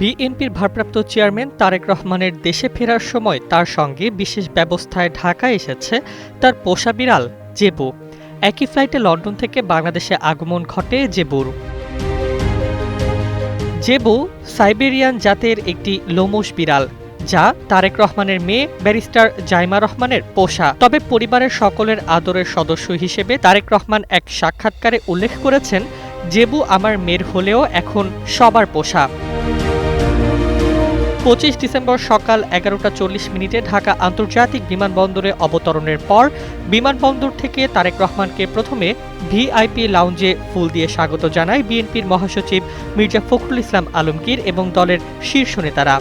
বিএনপির ভারপ্রাপ্ত চেয়ারম্যান তারেক রহমানের দেশে ফেরার সময় তার সঙ্গে বিশেষ ব্যবস্থায় ঢাকায় এসেছে তার পোষা বিড়াল জেবু। একই ফ্লাইটে লন্ডন থেকে বাংলাদেশে আগমন ঘটে জেবুর। জেবু সাইবেরিয়ান জাতের একটি লোমশ বিড়াল, যা তারেক রহমানের মেয়ে ব্যারিস্টার জাইমা রহমানের পোষা। তবে পরিবারের সকলের আদরের সদস্য হিসেবে তারেক রহমান এক সাক্ষাৎকারে উল্লেখ করেছেন, জেবু আমার মেয়ের হলেও এখন সবার পোষা। ২৫ ডিসেম্বর সকাল ১১টা ৪০ ঢাকা আন্তর্জাতিক বিমানবন্দরে অবতরণের পর বিমানবন্দর থেকে তারেক রহমানকে প্রথমে ভিআইপি লাউঞ্জে ফুল দিয়ে স্বাগত জানায় বিএনপির মহাসচিব মির্জা ফখরুল ইসলাম আলমগীর এবং দলের শীর্ষ নেতারা।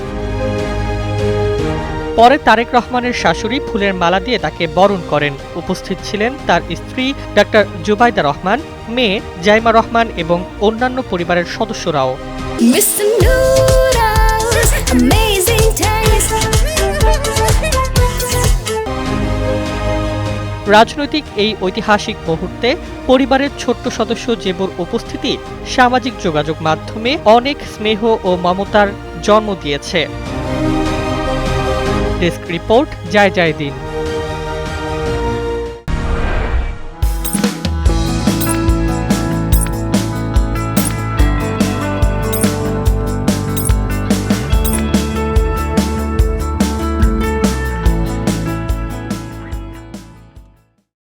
পরে তারেক রহমানের শাশুড়ি ফুলের মালা দিয়ে তাকে বরণ করেন। উপস্থিত ছিলেন তার স্ত্রী ডাক্তার জুবাইদা রহমান, মেয়ে জাইমা রহমান এবং অন্যান্য পরিবারের সদস্যরাও। রাজনৈতিক এই ঐতিহাসিক মুহূর্তে পরিবারের ছোট্ট সদস্য জেবুর উপস্থিতি সামাজিক যোগাযোগ মাধ্যমে অনেক স্নেহ ও মমতার জন্ম দিয়েছে। ডেস্ক রিপোর্ট, জয় জয় দিন।